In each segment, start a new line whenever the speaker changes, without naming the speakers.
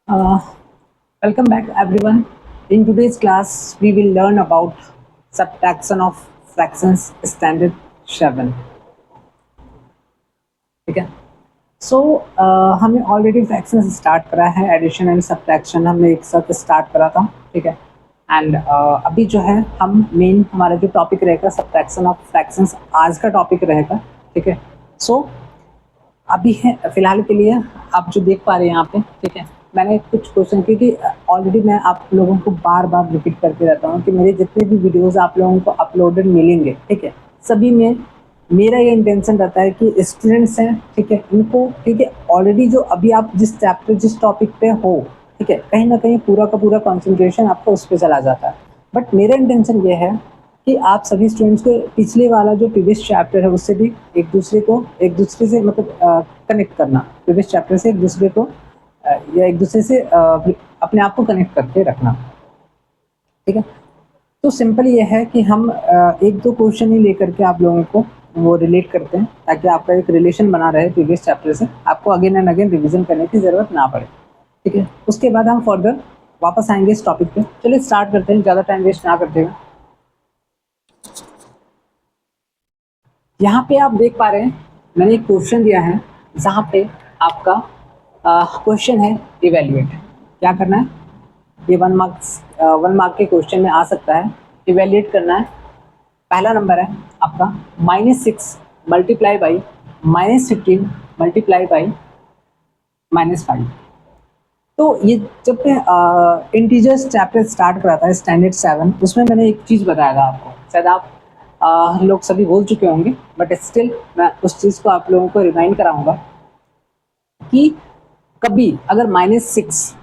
Uh, Welcome back, everyone. In today's class, we will learn about subtraction of fractions standard 7. ठीक है. सो हमने already fractions start करा है. Addition and subtraction हमने एक साथ स्टार्ट करा था. ठीक है. एंड अभी जो है हम मेन हमारा जो टॉपिक रहेगा सब्ट्रैक्शन ऑफ फ्रैक्शंस आज का टॉपिक रहेगा. ठीक है. सो अभी है फिलहाल के लिए आप जो देख पा रहे हैं यहाँ पे. ठीक है. मैंने कुछ क्वेश्चन क्योंकि ऑलरेडी मैं आप लोगों को बार बार रिपीट करते रहता हूँ कि मेरे जितने भी वीडियोस आप लोगों को अपलोडेड मिलेंगे. ठीक है. सभी में मेरा ये इंटेंशन रहता है कि स्टूडेंट्स हैं. ठीक है. इनको क्योंकि ऑलरेडी जो अभी आप जिस चैप्टर जिस टॉपिक पे हो. ठीक है. कहीं ना कहीं पूरा का पूरा कॉन्सेंट्रेशन आपका उस पर चला जाता है. बट मेरा इंटेंशन ये है कि आप सभी स्टूडेंट्स को पिछले वाला जो प्रीवियस चैप्टर है उससे भी एक दूसरे से मतलब कनेक्ट करना. प्रीवियस चैप्टर से एक दूसरे को या एक दूसरे से अपने आप को कनेक्ट करके रखना. ठीक है. तो सिंपल ये है कि हम एक दो क्वेश्चन ही लेकर के आप लोगों को वो रिलेट करते हैं ताकि आपका एक रिलेशन बना रहे प्रीवियस चैप्टर से. आपको अगेन एंड अगेन रिवीजन करने की ज़रूरत ना पड़े. ठीक है. उसके बाद हम फर्दर वापस आएंगे इस टॉपिक पे. चलिए स्टार्ट करते हैं, ज़्यादा टाइम वेस्ट ना करते हुए. यहाँ पे आप देख पा रहे हैं मैंने एक क्वेश्चन दिया है जहाँ पे आपका क्वेश्चन है इवेल्युएट. क्या करना है? ये 1 मार्क के क्वेश्चन में आ सकता है. इवेल्युएट करना है. पहला नंबर है आपका -6 मल्टीप्लाई बाई -15 मल्टीप्लाई बाई -5. तो ये जब मैं इंटीजर्स चैप्टर स्टार्ट करा था स्टैंडर्ड 7 उसमें मैंने एक चीज़ बताया था आपको. शायद आप लोग सभी भूल चुके होंगे बट स्टिल मैं उस चीज़ को आप लोगों को रिमाइंड कराऊंगा कि कभी अगर -6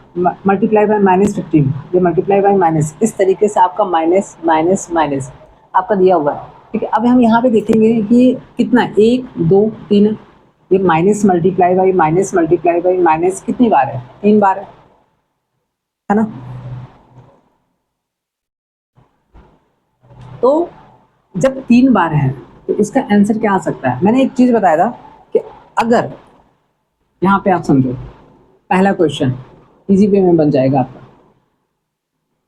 मल्टीप्लाई बाई -15 ये मल्टीप्लाई बाई माइनस इस तरीके से आपका माइनस माइनस माइनस आपका दिया हुआ है. ठीक है. अब हम यहाँ पे देखेंगे कि कितना 1 2 3 ये माइनस मल्टीप्लाई बाई माइनस कितनी बार है? 3 बार है ना. तो जब 3 बार है तो इसका आंसर क्या आ सकता है? मैंने एक चीज़ बताया था कि अगर यहाँ पे आप समझो पहला क्वेश्चन इजी वे में बन जाएगा आपका.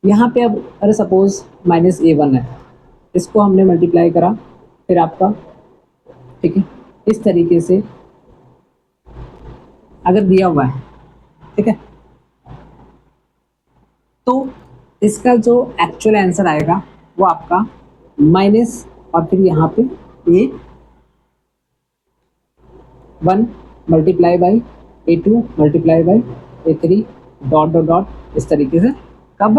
यहाँ पे अब अरे सपोज -a1 है, इसको हमने मल्टीप्लाई करा फिर आपका. ठीक है. इस तरीके से अगर दिया हुआ है. ठीक है. तो इसका जो एक्चुअल आंसर आएगा वो आपका माइनस और फिर यहाँ पे A1 multiply by A2 multiply by A3 dot dot dot इस तरीके से. कब?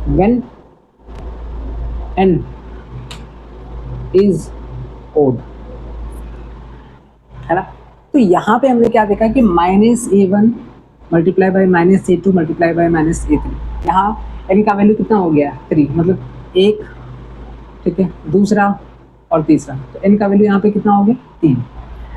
When n is odd. है ना. तो यहाँ पे हमने क्या देखा कि -a1 multiply by -a2 multiply by -a3. यहाँ n का वैल्यू कितना हो गया? 3 मतलब एक. ठीक है. दूसरा और तीसरा तो n का वैल्यू यहाँ पे कितना हो गया? 3.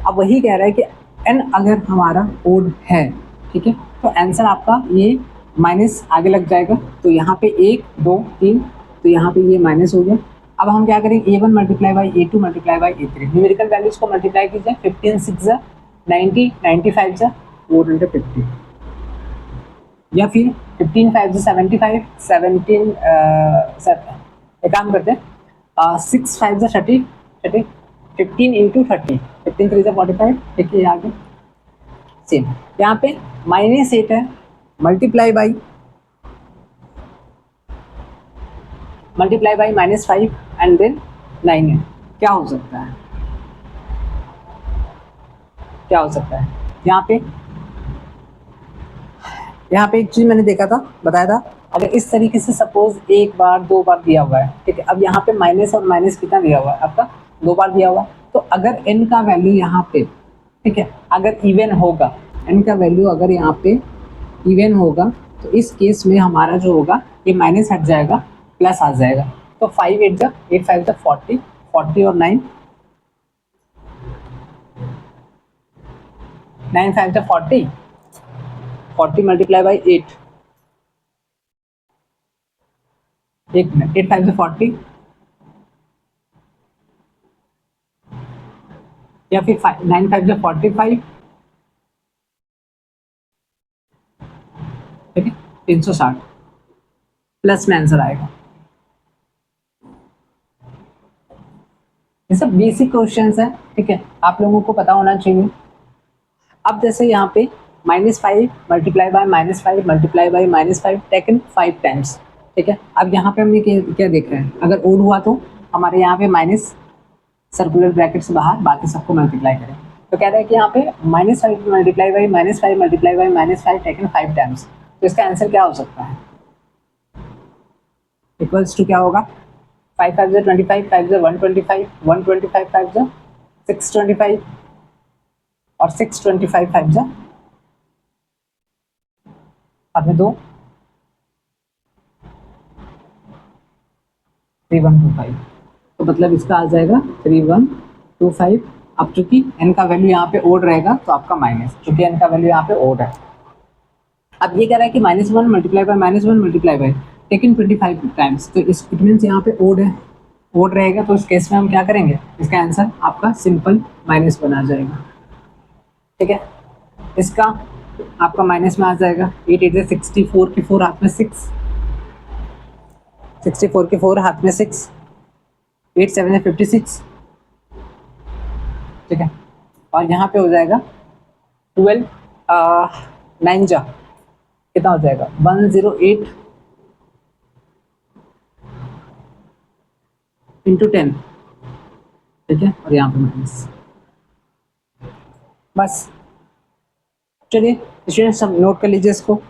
अब वही कह रहा है कि n अगर हमारा ओड है. ठीक है. तो आंसर आपका ये माइनस आगे लग जाएगा. तो यहाँ पे 1 2 3 तो यहाँ पे ये माइनस हो गया. अब हम क्या करेंगे A1 multiply by A2 multiply by A3 numerical values को मल्टीप्लाई कीजिए. 15 6 90 95 450 या फिर 15 5 75 17 एक काम करते हैं 6 5 30 30 15 इंटू 30 15 3 45. देखिए आगे सेम यहाँ पे -8 है मल्टीप्लाई बाई -5 एंड देन 9 है. क्या हो सकता है? क्या हो सकता है यहाँ पे एक चीज मैंने देखा था बताया था. अगर इस तरीके से सपोज एक बार दो बार दिया हुआ है. ठीक है. अब यहाँ पे माइनस और माइनस कितना दिया हुआ है आपका? 2 बार दिया हुआ है. तो अगर n का वैल्यू यहाँ पे ठीक है अगर इवन होगा n का वैल्यू अगर यहाँ पे इवन होगा तो इस केस में हमारा जो होगा ये माइनस हट जाएगा प्लस आ जाएगा. तो 5 8 जा 8 5 जा 40 40 और 9 9 5 जा 40 40 मल्टीप्लाई बाई 8 एक मिनट 8 5 से 40 या फिर 9 5 से 45 ठीक है, 360 प्लस में आंसर आएगा। ये सब बेसिक क्वेश्चंस है, ठीक है, आप लोगों को पता होना चाहिए। अब जैसे यहाँ पे -5 multiply by -5 multiply by -5 taken 5 times, ठीक है। अब यहाँ पे हम ये क्या देख रहे हैं, अगर ओड हुआ तो हमारे यहाँ पे माइनस सर्कुलर ब्रैकेट से बाहर बाकी सबको मल्टीप्लाई करें। तो कह रहा है कि यहाँ पे -5 multiply by -5 multiply by -5 taken 5 times, तो इसका आंसर क्या हो सकता है, इक्वल्स टू क्या होगा, 5 5 25, 5 125, 125 5 625 और 625 5 और में 2 3125, तो मतलब इसका आ जाएगा 3125। अब चूंकि n का वैल्यू यहाँ पे ओड रहेगा तो आपका माइनस, चूंकि n का वैल्यू यहाँ पे ओड है। अब ये कह रहा है कि -1 multiply by -1 multiply by taken 25 times, तो इस इट मीन्स यहाँ पे ओड है, ओड रहेगा, तो इस केस में हम क्या करेंगे, इसका आंसर आपका सिंपल माइनस बना जाएगा, ठीक है। इसका आपका माइनस में आ जाएगा, 8 8 64 की 4 हाथ में 6, 64 की 4 हाथ में 6, 8 7 56, ठीक है। और यहाँ पे हो जाएगा 12 9 जा कितना हो जाएगा 108 इंटू 10, ठीक है, और यहाँ पे माइनस। बस चलिए स्टूडेंट्स सब नोट कर लीजिए इसको।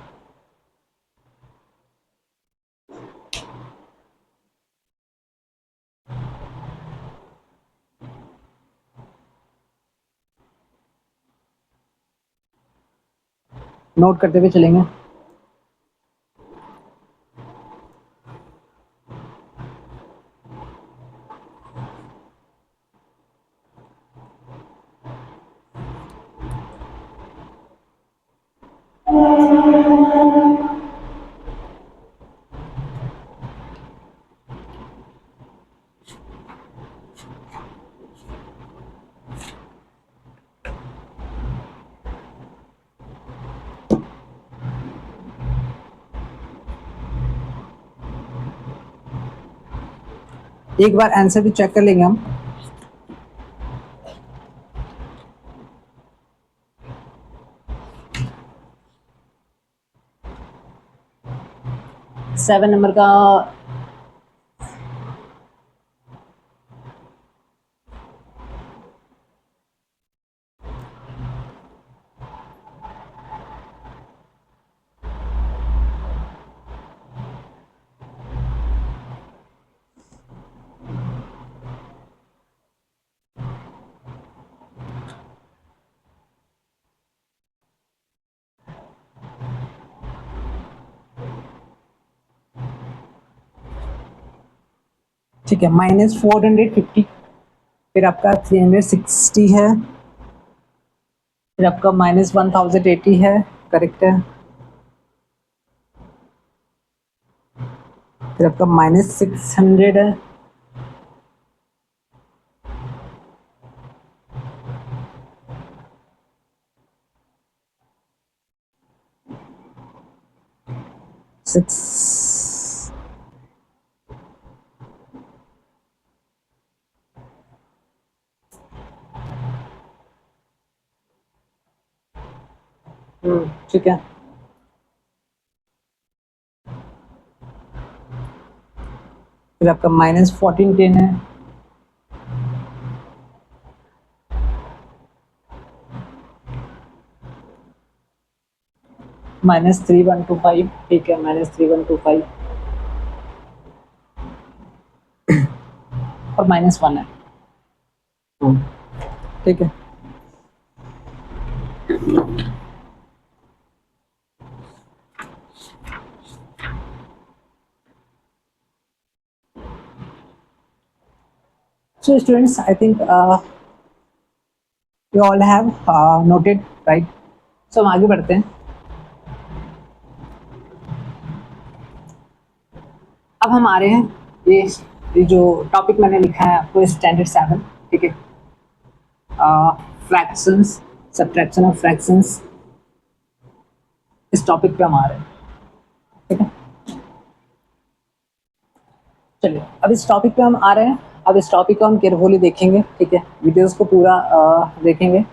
नोट करते हुए चलेंगे। एक बार आंसर भी चेक कर लेंगे हम। सेवन नंबर का ठीक है, -450, फिर आपका 360 है, फिर आपका -1080 है, करेक्ट है, फिर आपका -600 है, सिक्स ठीक है, फिर आपका -1410 है, -3125, ठीक है, -3125 और -1 है, ठीक है। So students, I think you all have noted, right? So हम आगे बढ़ते हैं। अब हम आ रहे हैं ये जो टॉपिक मैंने लिखा है आपको स्टैंडर्ड 7, ठीक है, फ्रैक्शंस, सब्ट्रैक्शन ऑफ फ्रैक्शंस, इस टॉपिक पे हम आ रहे हैं। चलिए अब इस टॉपिक पे हम आ रहे हैं। अब इस टॉपिक को हम केयरफुली देखेंगे, ठीक है, वीडियोस को पूरा देखेंगे,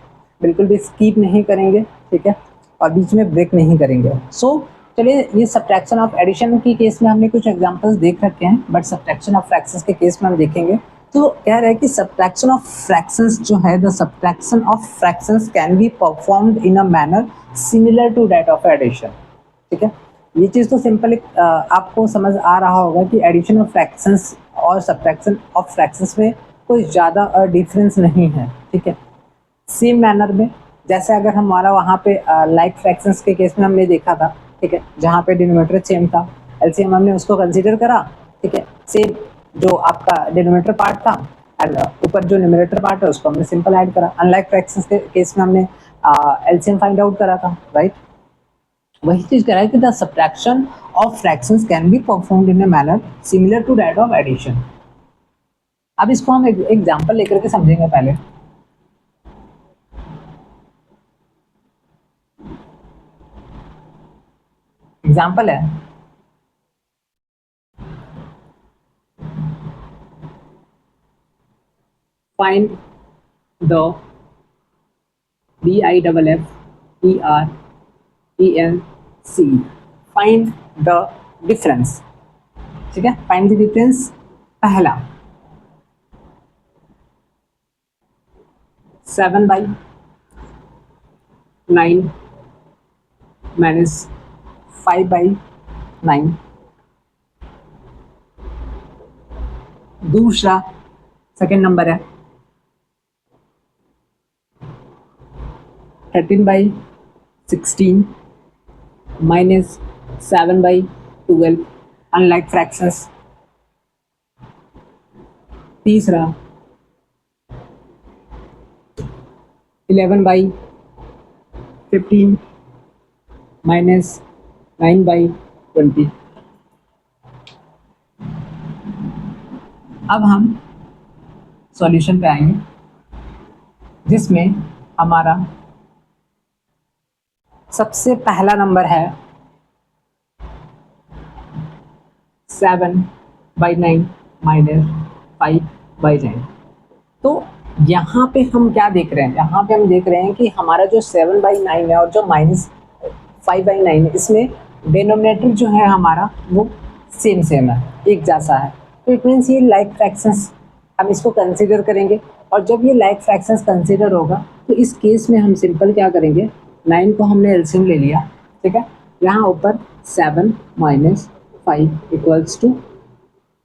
बिल्कुल भी स्किप नहीं करेंगे, ठीक है, और बीच में ब्रेक नहीं करेंगे। सो चलिए, ये सब्ट्रैक्शन ऑफ एडिशन की केस में हमने कुछ एग्जांपल्स देख रखे हैं, बट सब्ट्रैक्शन ऑफ फ्रैक्शंस के केस में हम देखेंगे। तो कह रहे हैं कि सब्ट्रैक्शन ऑफ फ्रैक्शंस जो है, the subtraction of fractions can be performed in a manner similar to that of addition, ठीक है। ये चीज़ तो सिंपल आपको समझ आ रहा होगा कि एडिशन ऑफ फ्रैक्शंस और सब्ट्रैक्शन ऑफ फ्रैक्शंस में कोई ज़्यादा डिफरेंस नहीं है, ठीक है। सेम मैनर में, जैसे अगर हमारा वहाँ पे लाइक फ्रैक्शंस के केस में हमने देखा था, ठीक है, जहाँ पे डिनोमिनेटर सेम था, एलसीएम हमने उसको कंसीडर करा, ठीक है, सेम जो आपका डिनोमिनेटर पार्ट था एंड ऊपर जो न्यूमरेटर पार्ट है उसको हमने सिंपल ऐड करा। अनलाइक फ्रैक्शंस के केस में हमने एलसीएम फाइंड आउट करा था, राइट। वही चीज कह रहा है कि the subtraction of fractions can be performed in a manner similar to that of addition. अब इसको हम एक एग्जांपल लेकर के समझेंगे। पहले एग्जांपल है, find the DIFFERENC, find the difference, ठीक है। फाइंड द डिफरेंस पहला 7/9 माइनस 5/9। दूसरा सेकेंड नंबर है 13/16 माइनस 7/12 अनलाइक फ्रैक्शंस। तीसरा 11/15 माइनस 9/20। अब हम सॉल्यूशन पे आएंगे, जिसमें हमारा सबसे पहला नंबर है 7/9 माइनस 5/9। तो यहाँ पे हम क्या देख रहे हैं, यहाँ पे हम देख रहे हैं कि हमारा जो 7/9 है और जो माइनस 5/9 है, इसमें डिनोमिनेटर जो है हमारा वो सेम सेम है, एक जैसा है। तो इट मीन्स ये लाइक फ्रैक्शंस हम इसको कंसीडर करेंगे। और जब ये लाइक फ्रैक्शंस कंसीडर होगा तो इस केस में हम सिंपल क्या करेंगे, 9 को हमने एलसीएम ले लिया, ठीक है। यहाँ ऊपर 7 माइनस 5 इक्वल्स टू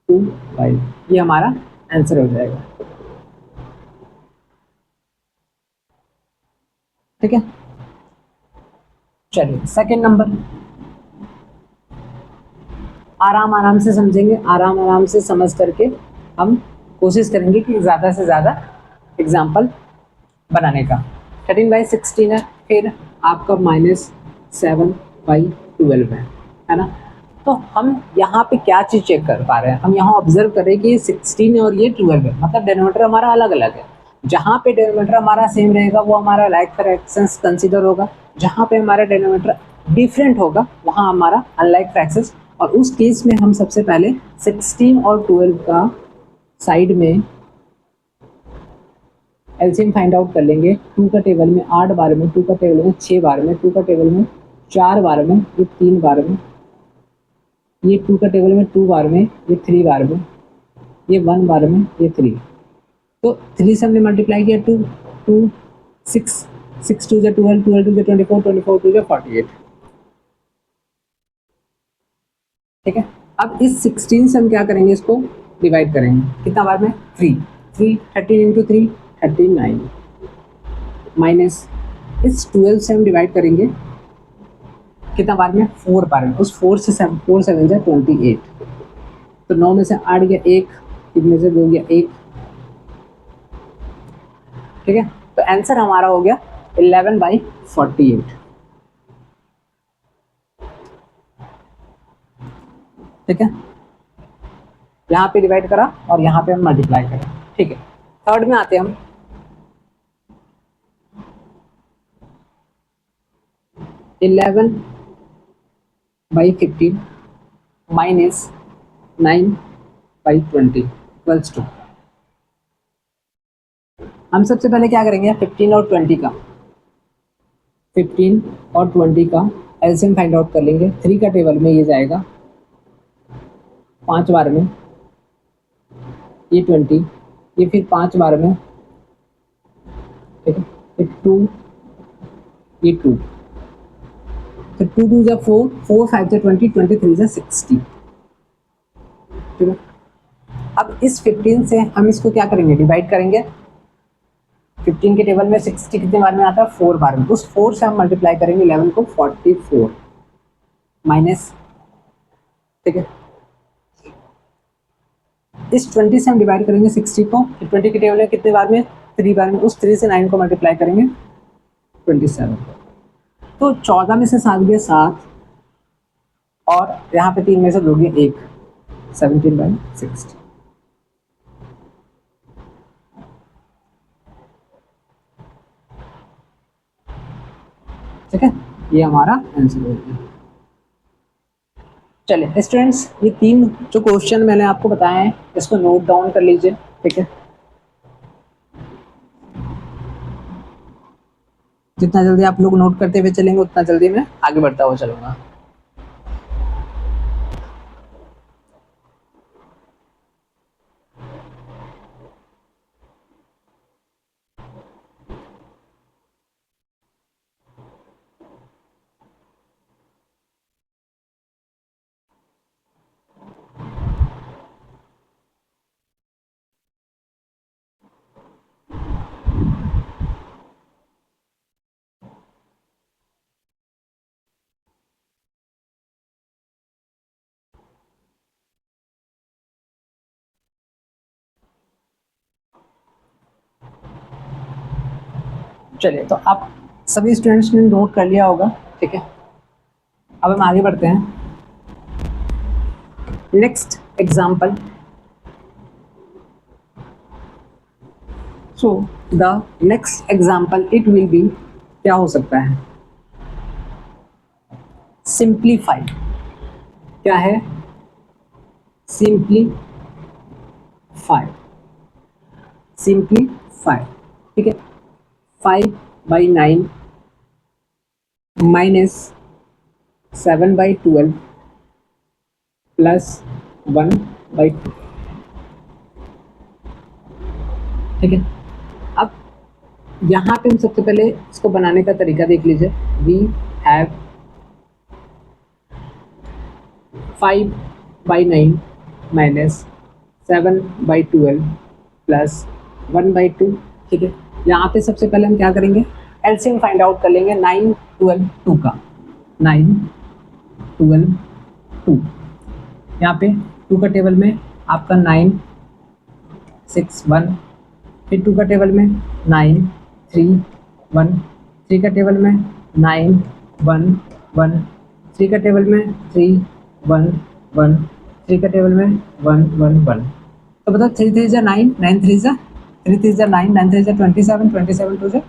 2/5, ये हमारा आंसर हो जाएगा, ठीक है। चलिए सेकेंड नंबर, आराम आराम से समझेंगे, आराम आराम से समझ करके हम कोशिश करेंगे कि ज़्यादा से ज़्यादा एग्जाम्पल बनाने का। 13/16 है, फिर आपका -7/12 है ना। तो हम यहाँ पे क्या चीज़ चेक कर पा रहे हैं, हम यहाँ ऑब्जर्व करें कि 16 और ये 12 है, मतलब डिनोमिनेटर हमारा अलग अलग है। जहाँ पे डिनोमिनेटर हमारा सेम रहेगा वो हमारा लाइक फ्रैक्शंस कंसीडर होगा, जहाँ पे हमारा डिनोमिनेटर डिफरेंट होगा वहाँ हमारा अनलाइक फ्रैक्शंस। और उस केस में हम सबसे पहले 16 और 12 का साइड में एलसीएम फाइंड आउट कर लेंगे। 2 का टेबल में 8 बार में, 2 का टेबल में 6 बार में, 2 का टेबल में 4 बार में, ये 3 बार में, ये 2 का टेबल में 2 बार में, ये 3 बार में, ये 1 बार में, ये 3। तो 3 से हमने मल्टीप्लाई किया 2 2 6 6 2 जा 12 12 2 जा 24 24 2 जा 48, ठीक है। अब इस 16 से हम क्या करेंगे, इसको डिवाइड करेंगे कितना बार में, 3 3 13 इंटू 3 39 माइनस इस 12 से हम डिवाइड करेंगे कितना बार में, 4 बार में। उस 4 से 4 7 जा 28, तो 9 में से 8 गया 1, 3 में से 2 गया 1, ठीक है। तो आंसर हमारा हो गया 11/48, ठीक है। यहाँ पे डिवाइड करा और यहाँ पे हम मल्टीप्लाई करें, ठीक है। थर्ड में आते हैं हम, 11/15 माइनस 9 बाई 20 इक्वल्स टू, हम सबसे पहले क्या करेंगे 15 और 20 का 15 और 20 का एलसीएम फाइंड आउट कर लेंगे। 3 का टेबल में ये जाएगा 5 बार में, ये 20, ये फिर 5 बार में, ठीक है, फिर 2, ये 2, तो 2 2 जा 4, 4 5 जा 20, 23 जा 60, ठीक है। अब इस 15 से हम इसको क्या करेंगे डिवाइड करेंगे। 15 के टेबल में 60 कितने बार में आता है 4 बार में, उस 4 से हम मल्टीप्लाई करेंगे 11 को 44 माइनस, ठीक है। इस 20 से हम डिवाइड करेंगे 60 को, 20 के टेबल में कितने बार में 3 बार में, उस 3 से 9 को मल्टीप्लाई करेंगे 27, तो 14 में से 7 गया 7 और यहाँ पे 3 में से 2 गया 1, 17/60, ठीक है। ये हमारा आंसर हो गया। चलिए स्टूडेंट्स, ये 3 जो क्वेश्चन मैंने आपको बताए हैं इसको नोट डाउन कर लीजिए, ठीक है। जितना जल्दी आप लोग नोट करते हुए चलेंगे उतना जल्दी मैं आगे बढ़ता हुआ चलूंगा। चलिए, तो आप सभी स्टूडेंट्स ने नोट कर लिया होगा, ठीक है। अब हम आगे बढ़ते हैं। Next example, so the next example it will be, क्या हो सकता है, सिंप्लीफाई। क्या है, सिंप्लीफाई, सिंप्लीफाई, ठीक है। 5/9 माइनस 7/12 प्लस 1/2, ठीक है। अब यहाँ पे हम सबसे पहले इसको बनाने का तरीका देख लीजिए। वी हैव 5/9 माइनस 7/12 प्लस 1/2, ठीक है। यहाँ पे सबसे पहले हम क्या करेंगे, एलसीएम फाइंड आउट कर लेंगे 9 12 2 का, 9 12 2, यहाँ पे 2 का टेबल में आपका 9 6 1, फिर 2 का टेबल में 9 3 1, 3 का टेबल में 9 1 1, 3 का टेबल में 3 1 1, 3 का टेबल में 1 1 1, तो बताओ 3 3 जा 9, 9 3 जा 3 3 जा 9, 9 3 जा 27, 27 2 जा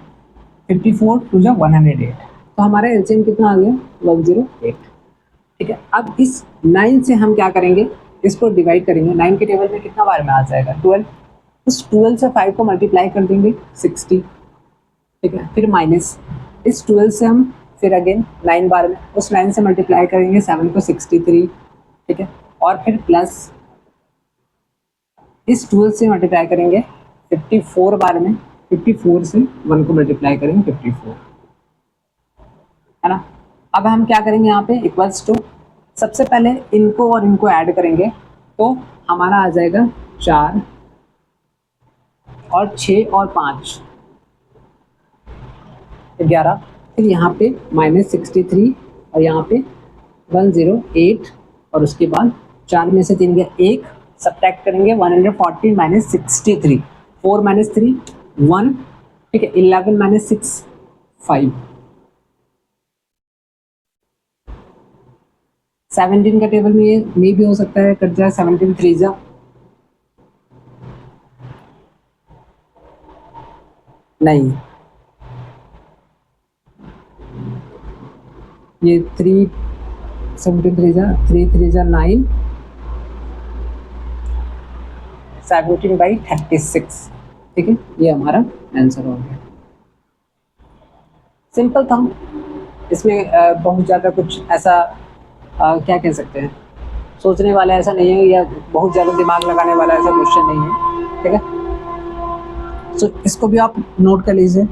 54, 2 जा 108, तो हमारा एलसीएम कितना आ गया 108, ठीक है। अब इस 9 से हम क्या करेंगे, इसको डिवाइड करेंगे। 9 के टेबल में कितना बार में आ जाएगा 12, उस 12 से 5 को मल्टीप्लाई कर देंगे 60, ठीक है। फिर माइनस इस 12 से हम फिर अगेन 9 बार में, उस 9 से मल्टीप्लाई करेंगे 7 को 63, ठीक है। और फिर प्लस इस 12 से मल्टीप्लाई करेंगे 54 बार में, 54 से 1 को मल्टीप्लाई करेंगे 54, है ना। अब हम क्या करेंगे यहाँ पे इक्वल्स टू, सबसे पहले इनको और इनको ऐड करेंगे तो हमारा आ जाएगा 4 और 6 और 5 11, फिर यहाँ पे -63 और यहाँ पे 108, और उसके बाद 4 में से 3 गया 1, सब्ट्रैक्ट करेंगे 140 माइनस 63, 4 माइनस 3 1, ठीक है। 11 माइनस 6 5, 17 का टेबल में ये मे भी हो सकता है कट जाए, 17 3 जा नहीं, ये 3 17 3 जा 3 3 जा 9, 17/36, ठीक है, ये हमारा आंसर हो गया। सिंपल था, इसमें बहुत ज़्यादा कुछ ऐसा क्या कह सकते हैं, सोचने वाला ऐसा नहीं है या बहुत ज़्यादा दिमाग लगाने वाला ऐसा क्वेश्चन नहीं है, ठीक है। सो इसको भी आप नोट कर लीजिए।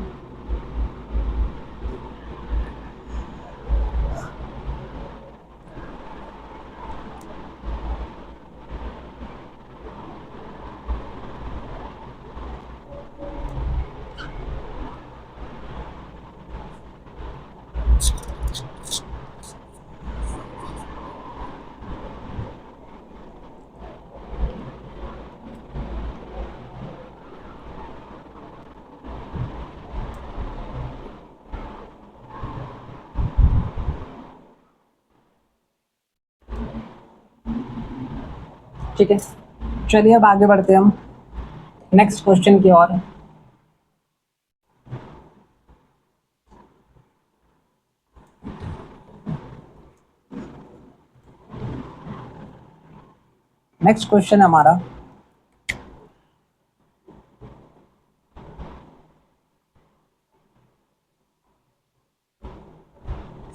ठीक है, चलिए अब आगे बढ़ते हैं हम नेक्स्ट क्वेश्चन की ओर। नेक्स्ट क्वेश्चन हमारा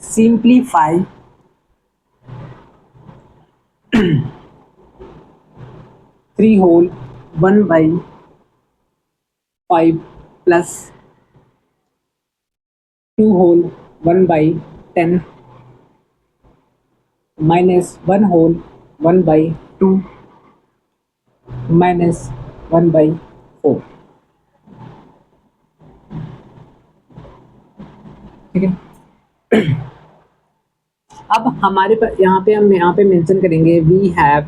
simplify 3 whole 1/5 plus 2 whole 1/10 minus 1 whole 1/2 minus 1/4, ठीक है। अब हमारे पर हम यहाँ पे मेंशन करेंगे we have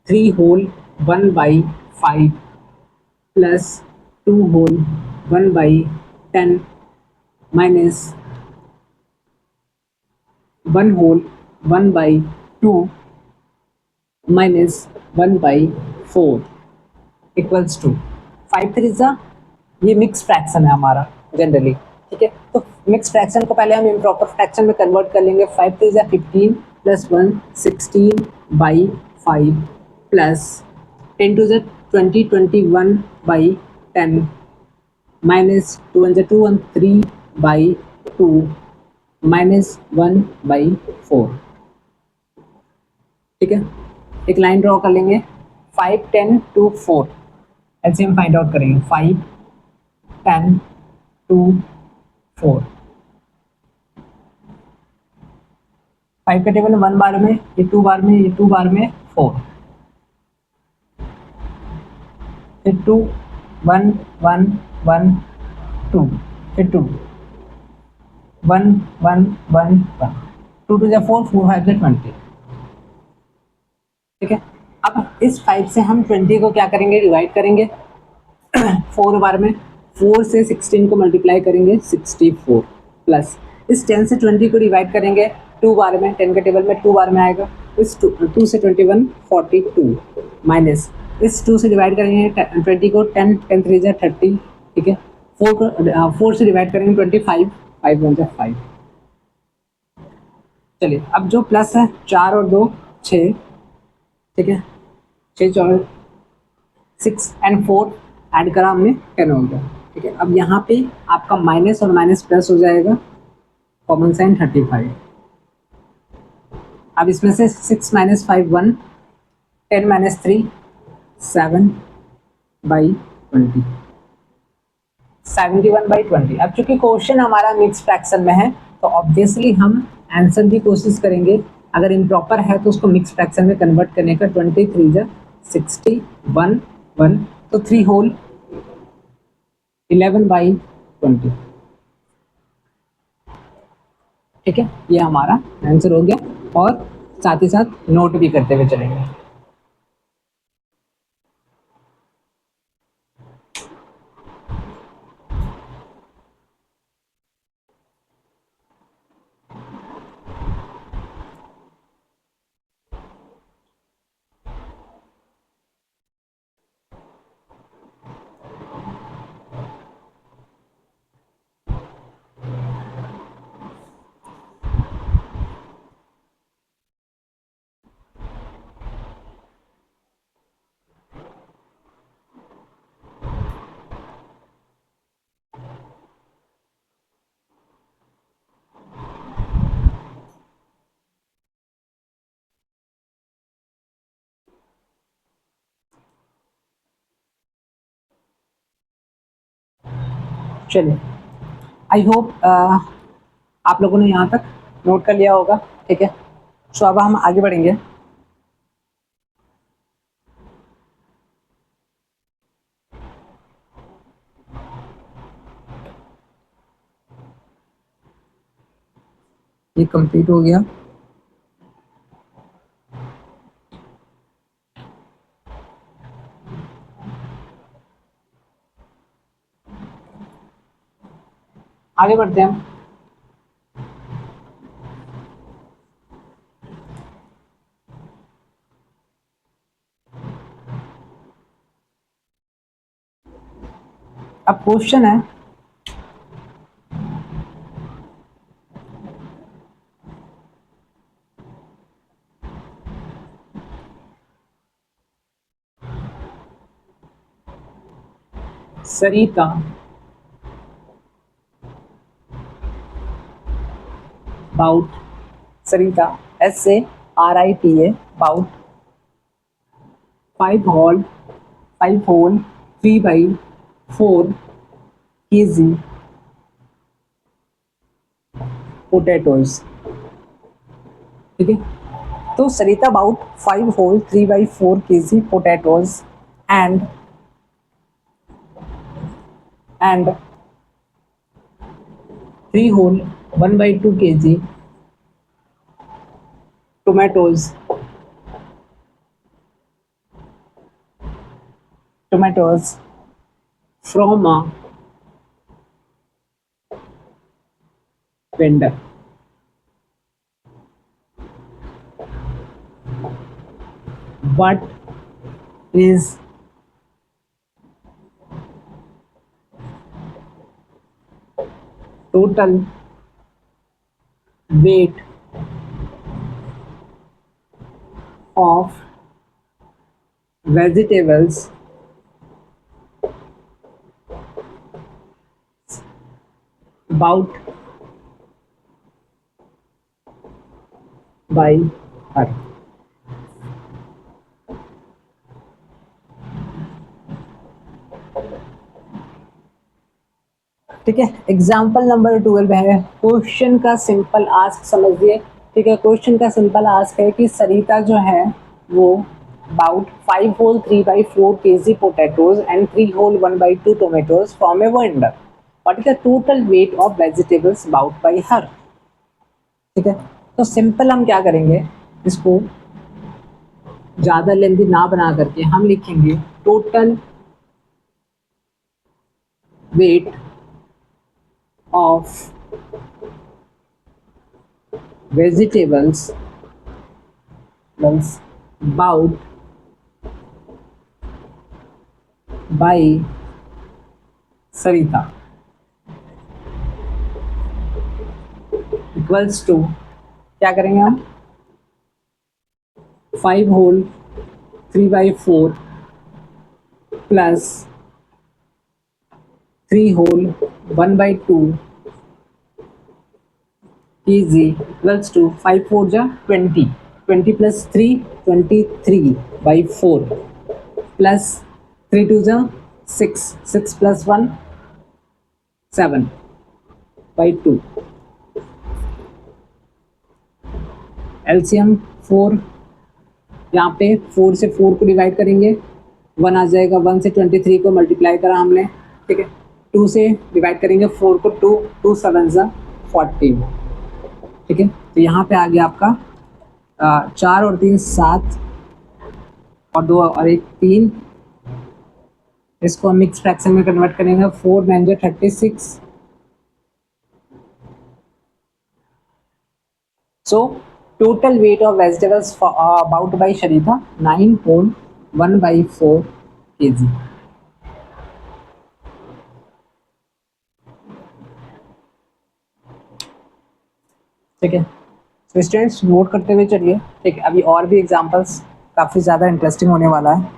3 whole 1/5 plus 2 whole 1/10 minus 1 whole 1/2 minus 1/4 equals to 5 3 जा, ये मिक्स फ्रैक्शन है हमारा जनरली, ठीक है। तो मिक्स फ्रैक्शन को पहले हम इम्प्रॉपर फ्रैक्शन में कन्वर्ट कर लेंगे। 5 3 जा 15 प्लस 1 16/5 प्लस 10 2 जा 20 21/10 माइनस 2 1 जा 2 1 3/2 माइनस 1/4, ठीक है। एक लाइन ड्रॉ कर लेंगे 5 10 2 4, एलसीएम फाइंड आउट करेंगे 5 10 2 4। 5 का टेबल 1 बार में, ये 2 बार में, ये 2 बार में 4, फिर 2 1 1 1 2, फिर 2 1 1 1 1, 2 2 जा 4 4 5 जा 20, ठीक है। अब इस 5 से हम 20 को क्या करेंगे, डिवाइड करेंगे 4 बार में, 4 से 16 को मल्टीप्लाई करेंगे 64 प्लस इस 10 से 20 को डिवाइड करेंगे 2 बार में, 10 के टेबल में 2 बार में आएगा, इस 2 से 21 42 माइनस इस 2 से डिवाइड करेंगे 20 को 10 10 3 जा 30, ठीक है। 4 को 4 से डिवाइड करेंगे 25 5 1 जा 5। चलिए अब जो प्लस है 4 और 2 6, ठीक है, 6 4 6 एंड 4 ऐड करा हमने 10 हो गया, ठीक है। अब यहाँ पे आपका माइनस और माइनस प्लस हो जाएगा, कॉमन साइन 35। अब इसमें से 6 माइनस 5 1, 10 माइनस 3 7/20, 71/20। अब चूंकि क्वेश्चन हमारा मिक्स फ्रैक्शन में है तो ऑब्वियसली हम आंसर की कोशिश करेंगे, अगर इम्प्रॉपर है तो उसको मिक्स फ्रैक्शन में कन्वर्ट करने का। 23 जा 60 1 1, तो 3 होल 11/20, ठीक है, ये हमारा आंसर हो गया। और साथ ही साथ नोट भी करते हुए चलेंगे। चलिए, आई होप आप लोगों ने यहाँ तक नोट कर लिया होगा। ठीक है, सो अब हम आगे बढ़ेंगे। ये कंप्लीट हो गया। आगे बढ़ते हैं हम। अब क्वेश्चन है, Sarita bought, Sarita SARITA bought 5 whole 3/4 kg potatoes। ठीक है, तो Sarita bought 5 whole 3/4 kg potatoes and 3 whole 1/2 kg tomatoes from a vendor। What is total weight of vegetables bought by her? ठीक है, एग्जाम्पल नंबर 12 है। क्वेश्चन का सिंपल आस्क समझिए। ठीक है, क्वेश्चन का सिंपल आस्क है कि सरिता जो है वो about 5 whole 3/4 kg potatoes and 3 whole 1/2 tomatoes from a vendor. What is the total weight of vegetables bought by her? ठीक है, तो सिंपल हम क्या करेंगे, इसको ज़्यादा लेंथी ना बना करके हम लिखेंगे total weight of vegetables bought by Sarita equals to, क्या करेंगे हम, 5 whole 3/4 plus 3 whole 1/2 kg equals to 5 4 जा 20, 20 प्लस 3 23/4 प्लस 3 2 जा 6, 6 प्लस 1 7/2। एलसीएम 4, यहाँ पे 4 से 4 को डिवाइड करेंगे, 1 आ जाएगा, 1 से 23 को मल्टीप्लाई करा हमने। ठीक है, 2 से डिवाइड करेंगे 4 को, 2 2 7 जा 14। ठीक है, तो यहाँ पे आ गया आपका 4 और 3 7 और 2 और 1 3। इसको हम मिक्स फ्रैक्शन में कन्वर्ट करेंगे, 4 9 जा 36। So total weight of vegetables bought by Sharita 9 whole 1/4 kg। ठीक है, तो स्टूडेंट्स नोट करते हुए चलिए। ठीक है, अभी और भी एग्जांपल्स काफ़ी ज़्यादा इंटरेस्टिंग होने वाला है।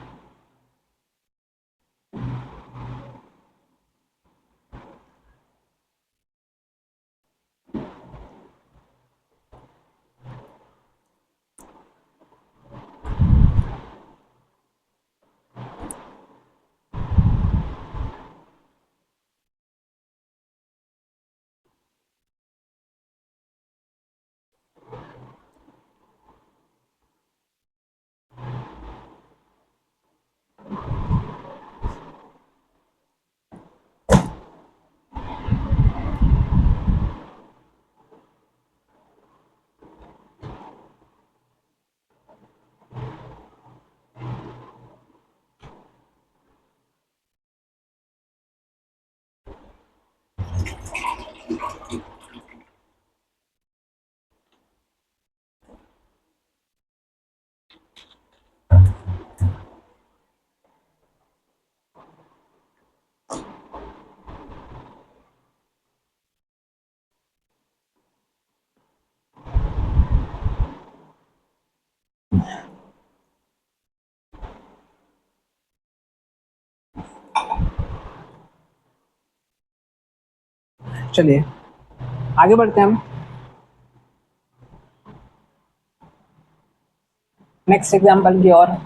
चलिए आगे बढ़ते हैं हम। नेक्स्ट एग्जांपल की और।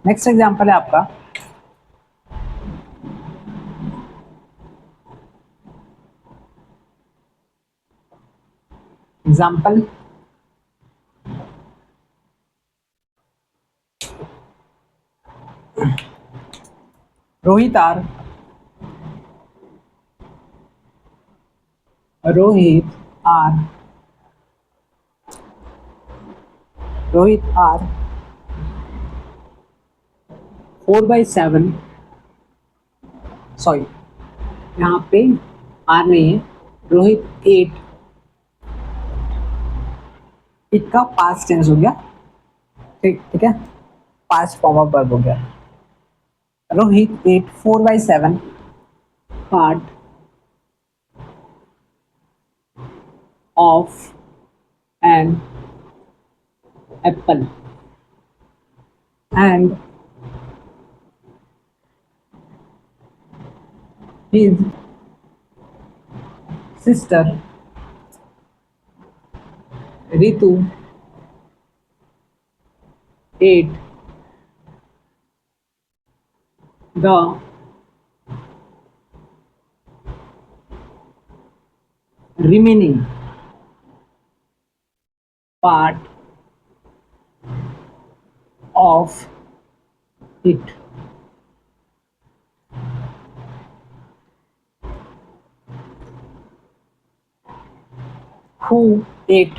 नेक्स्ट एग्जांपल है आपका example Rohit are Rohit are 4/7, sorry यहाँ पे आर नहीं है, रोहित 8 का पास्ट टेंस हो गया, ठीक है, पास्ट फॉर्म ऑफ वर्ब हो गया। Rohit 8 4/7 part of an apple and his sister Ritu ate the remaining part of it. Who ate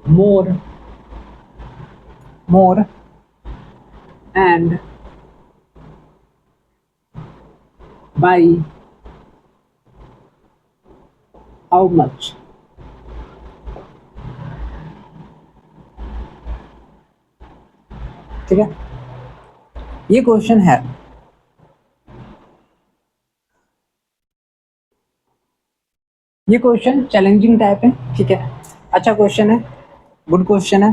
more and by how much? ठीक है, ये क्वेश्चन है। ये क्वेश्चन चैलेंजिंग टाइप है, ठीक है, अच्छा क्वेश्चन है, गुड क्वेश्चन है।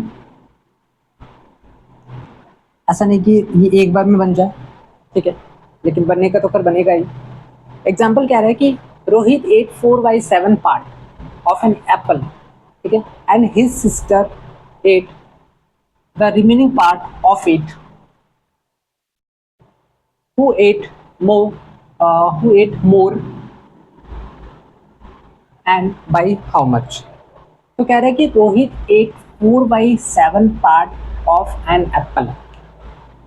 ऐसा नहीं कि ये एक बार में बन जाए, ठीक है, लेकिन बनने का तो फिर बनेगा ही। एग्जाम्पल क्या रहा है कि Rohit 8 4/7 part of an apple, ठीक है, and his sister 8 the remaining part of it. who ate more and by how much? तो कह रहा है कि Rohit 8 4/7 part of an apple.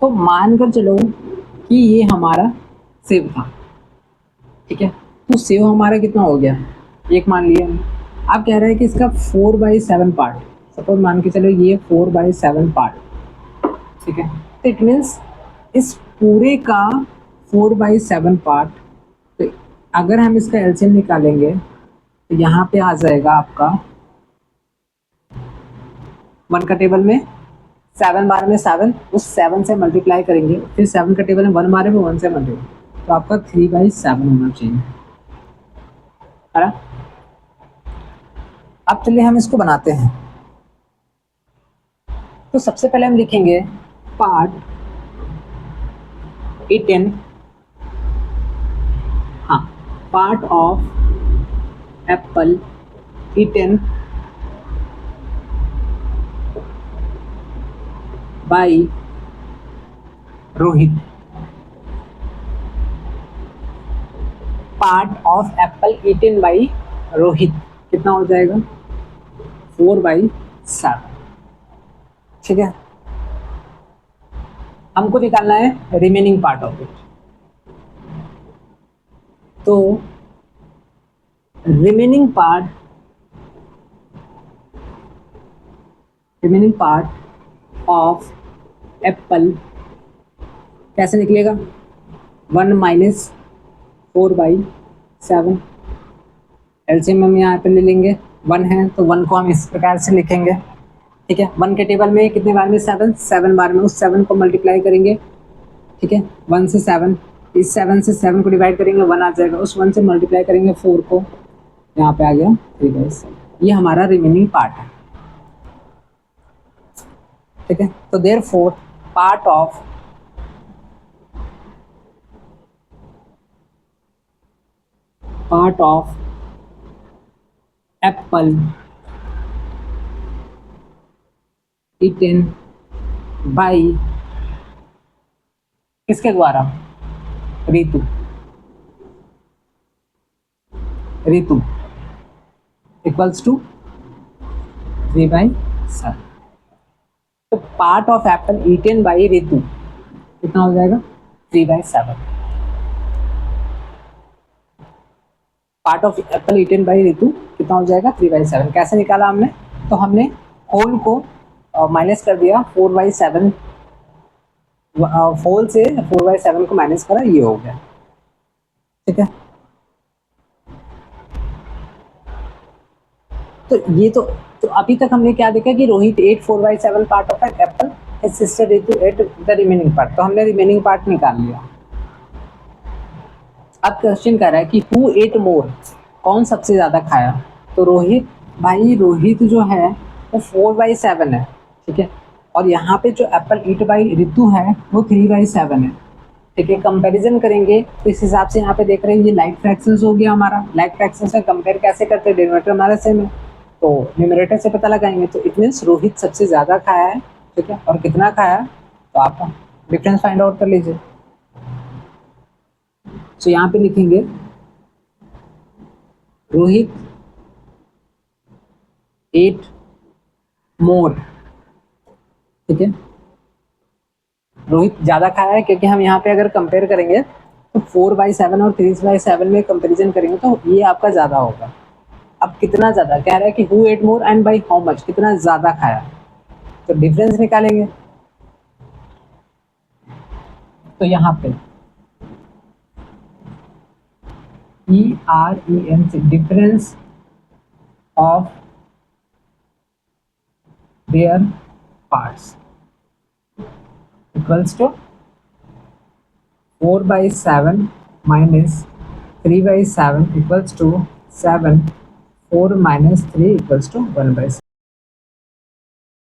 तो मानकर चलो कि ये हमारा सेव था, ठीक है, तो सेव हमारा कितना हो गया, एक मान लिया। अब कह रहा है कि इसका 4/7 पार्ट, सपोज मान के चलो ये 4/7 पार्ट, ठीक है, तो इट मीन्स इस पूरे का 4/7 पार्ट। तो अगर हम इसका एलसीएम निकालेंगे तो यहाँ पे आ जाएगा आपका 1 का टेबल में 7 बार में 7, उस 7 से मल्टीप्लाई करेंगे, फिर 7 का टेबल में 1 बार में 1 से मल्टीप्लाई, तो आपका 3/7 होना चाहिए, है ना। अब चलिए हम इसको बनाते हैं। तो सबसे पहले हम लिखेंगे पार्ट eaten, हाँ, part of apple eaten by Rohit. Part of apple eaten by Rohit कितना हो जाएगा, 4/7, ठीक है। हमको निकालना है रिमेनिंग पार्ट ऑफ इट। तो रिमेनिंग पार्ट ऑफ एप्पल कैसे निकलेगा, 1 - 4/7। एलसीएम हम यहाँ पे ले लेंगे, 1 है तो 1 को हम इस प्रकार से लिखेंगे, ठीक है। 1 के टेबल में कितने बार में 7 बार में, उस 7 को मल्टीप्लाई करेंगे, ठीक है, 1 से 7, इस 7 से 7 को डिवाइड करेंगे 1 आ जाएगा, उस 1 से मल्टीप्लाई करेंगे 4 को, यहाँ पे आ गया 3/7। ये हमारा रिमेनिंग पार्ट है, ठीक है। तो therefore part of apple eaten by किसके द्वारा, रितु, रितु इक्वल्स टू 3/7। तो part of apple eaten by Ritu कितना हो जाएगा, 3/7। Part of apple eaten by Ritu कितना हो जाएगा, 3/7। कैसे निकाला हमने, तो हमने होल को माइनस कर दिया, 4/7 होल से 4/7 को माइनस करा, ये हो गया। ठीक है, तो ये तो अभी तक हमने क्या देखा कि Rohit ate 4/7 part of an apple, his sister Ritu ate the remaining part. तो हमने रिमेनिंग पार्ट निकाल लिया। अब क्वेश्चन कर रहा है कि हु एट मोर, कौन सबसे ज्यादा खाया। तो रोहित, भाई रोहित जो है वो 4/7 है, ठीक है, और यहाँ पे जो एप्पल ईट बाई रितु है वो 3/7 है। ठीक है, कंपैरिजन करेंगे तो इस हिसाब से यहाँ पे देख रहे हैं ये लाइक फ्रैक्शंस हो गया हमारा। लाइक फ्रैक्शंस से कंपेयर कैसे करते हैं, डिनोमिनेटर हमारा सेम है तो न्यूमरेटर से पता लगाएंगे। तो इट मीन्स रोहित सबसे ज्यादा खाया है, ठीक है, और कितना खाया है तो आप डिफरेंस फाइंड आउट कर लीजिए। तो यहाँ पे लिखेंगे रोहित एट मोर, ठीक है, रोहित ज्यादा खाया है क्योंकि हम यहाँ पे अगर कंपेयर करेंगे तो 4/7 और 3/7 में कंपेरिजन करेंगे तो ये आपका ज्यादा होगा। अब कितना ज्यादा कह रहा है कि who ate more and by how much, कितना ज्यादा खाया, तो डिफरेंस निकालेंगे। तो यहाँ पे ERENC difference of their parts equals to 4/7 minus 3/7 equals to 7, 4 minus 3 equals to 1/7।